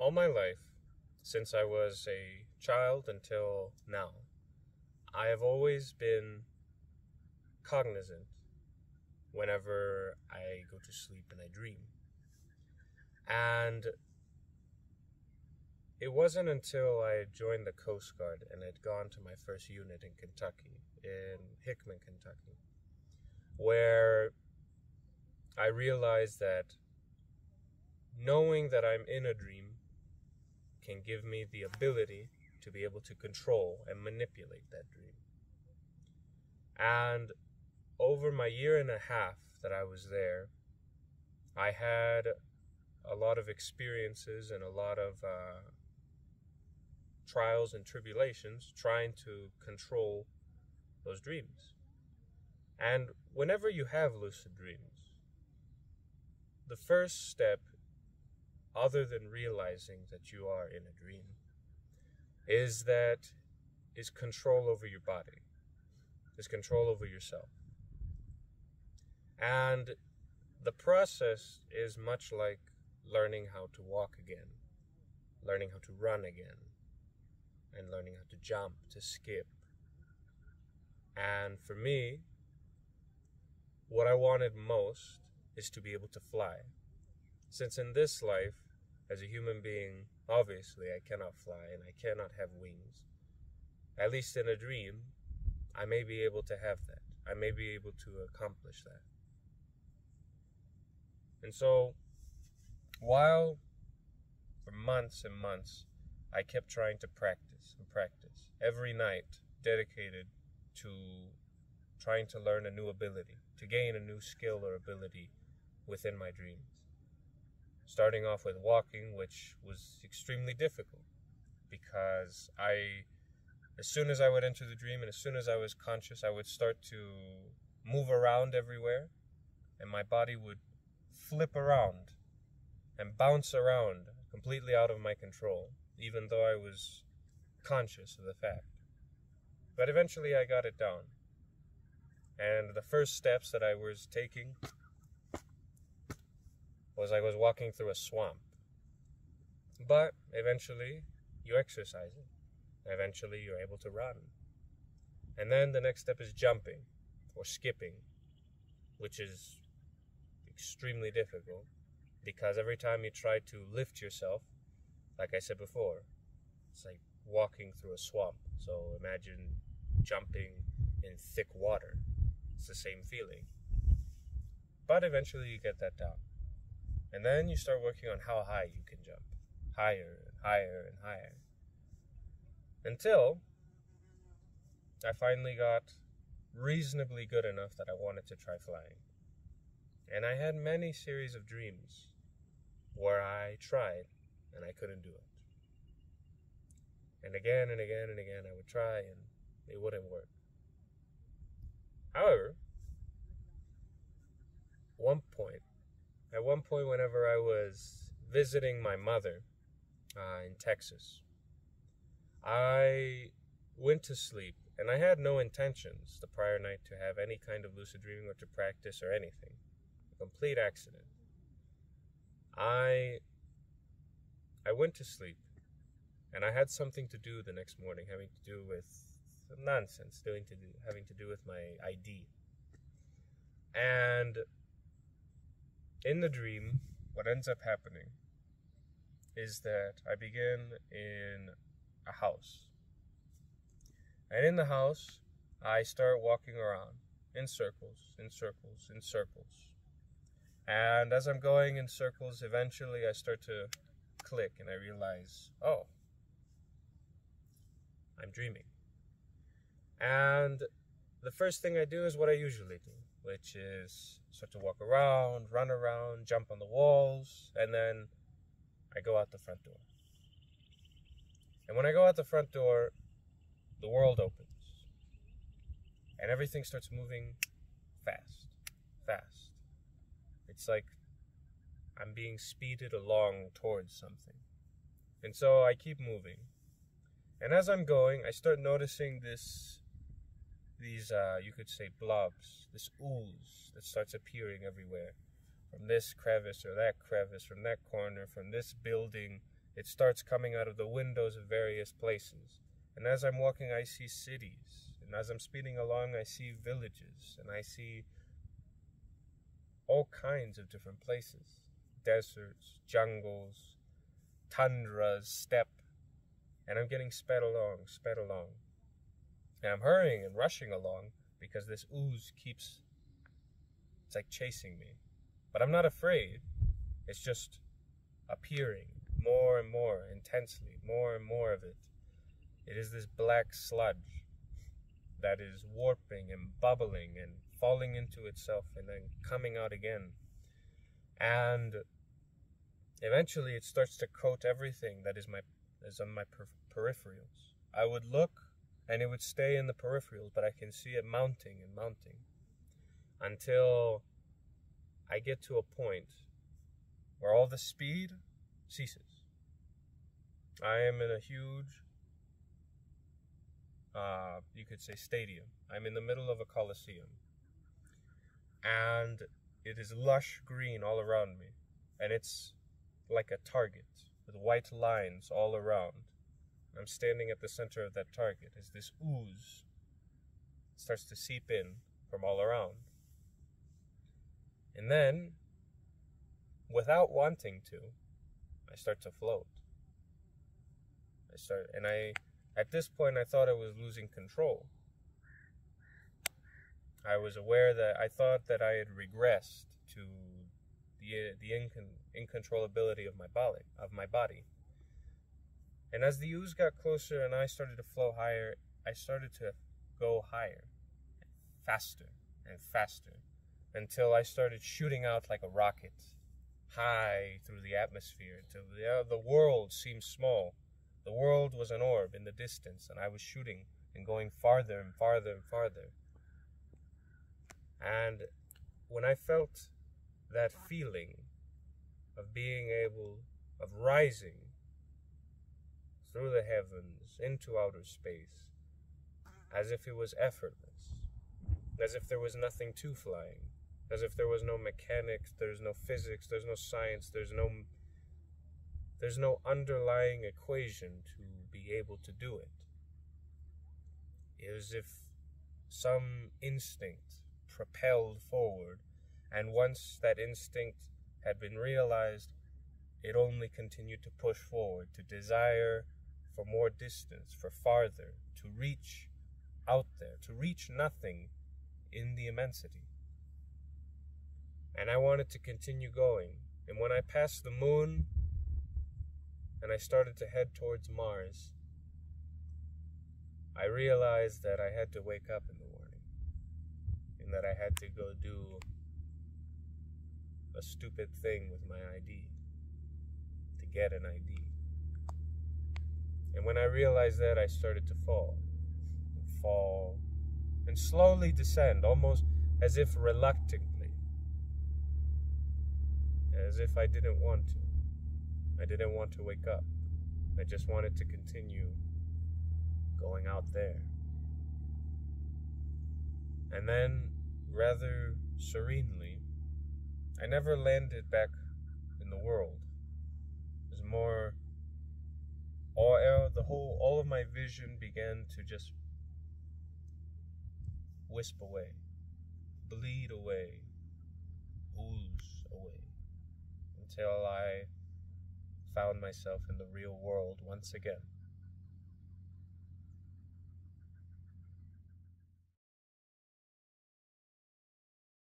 all my life, since I was a child until now, I have always been cognizant whenever I go to sleep and I dream. And it wasn't until I joined the Coast Guard and had gone to my first unit in Kentucky, in Hickman, Kentucky, where I realized that knowing that I'm in a dream can give me the ability to be able to control and manipulate that dream. And over my year and a half that I was there, I had a lot of experiences and a lot of trials and tribulations trying to control those dreams. And whenever you have lucid dreams, the first step, other than realizing that you are in a dream, is control over your body, is control over yourself. And the process is much like learning how to walk again, learning how to run again, and learning how to jump, to skip. And for me, what I wanted most is to be able to fly. Since in this life, as a human being, obviously I cannot fly and I cannot have wings. At least in a dream, I may be able to have that. I may be able to accomplish that. And so, while for months and months, I kept trying to practice and practice, every night dedicated to trying to learn a new ability, to gain a new skill or ability within my dreams. Starting off with walking, which was extremely difficult because as soon as I would enter the dream and as soon as I was conscious, I would start to move around everywhere and my body would flip around and bounce around completely out of my control, even though I was conscious of the fact. But eventually I got it down. And the first steps that I was taking was I was walking through a swamp. But eventually you exercise it. Eventually you're able to run. And then the next step is jumping or skipping, which is extremely difficult because every time you try to lift yourself, like I said before, it's like walking through a swamp. So imagine jumping in thick water. It's the same feeling. But eventually you get that down. And then you start working on how high you can jump. Higher and higher and higher. Until I finally got reasonably good enough that I wanted to try flying. And I had many series of dreams where I tried and I couldn't do it. And again and again and again I would try and it wouldn't work. However, at one point whenever I was visiting my mother in Texas, I went to sleep and I had no intentions the prior night to have any kind of lucid dreaming or to practice or anything. A complete accident. I went to sleep and I had something to do the next morning having to do with some nonsense, having to do with my ID. And in the dream, what ends up happening is that I begin in a house. And in the house, I start walking around in circles, in circles, in circles. And as I'm going in circles, eventually I start to click and I realize, oh, I'm dreaming. And the first thing I do is what I usually do, which is start to walk around, run around, jump on the walls, and then I go out the front door. And when I go out the front door, the world opens. And everything starts moving fast, fast. It's like I'm being speeded along towards something. And so I keep moving. And as I'm going, I start noticing these you could say blobs, this ooze that starts appearing everywhere. From this crevice or that crevice, from that corner, from this building, it starts coming out of the windows of various places. And as I'm walking, I see cities. And as I'm speeding along, I see villages. And I see all kinds of different places. Deserts, jungles, tundras, steppe. And I'm getting sped along. And I'm hurrying and rushing along because this ooze keeps, it's like chasing me. But I'm not afraid. It's just appearing more and more intensely, more and more of it. It is this black sludge that is warping and bubbling and falling into itself and then coming out again. And eventually it starts to coat everything that is on my peripherals. I would look and it would stay in the peripherals, but I can see it mounting and mounting until I get to a point where all the speed ceases. I am in a huge, you could say stadium. I'm in the middle of a coliseum. And it is lush green all around me. And it's like a target with white lines all around. I'm standing at the center of that target as this ooze starts to seep in from all around. And then, without wanting to, I start to float. At this point, I thought I was losing control. I was aware that I thought that I had regressed to the incontrollability of my body. And as the ooze got closer and I started to flow higher, I started to go higher, faster and faster, until I started shooting out like a rocket, high through the atmosphere, until the world seemed small. The world was an orb in the distance, and I was shooting and going farther and farther and farther. And when I felt that feeling of being able, of rising through the heavens into outer space, as if it was effortless, as if there was nothing to flying, as if there was no mechanics, there's no physics, there's no science, there's no underlying equation to be able to do it. It was as if some instinct propelled forward, and once that instinct had been realized, it only continued to push forward, to desire for more distance, for farther, to reach out there, to reach nothing in the immensity. And I wanted to continue going. And when I passed the moon and I started to head towards Mars, I realized that I had to wake up in the morning and that I had to go do a stupid thing with my ID to get an ID. And when I realized that, I started to fall, and slowly descend, almost as if reluctantly, as if I didn't want to. I didn't want to wake up. I just wanted to continue going out there. And then, rather serenely, I never landed back in the world. It was more, all of my vision began to just wisp away, bleed away, ooze away, until I found myself in the real world once again.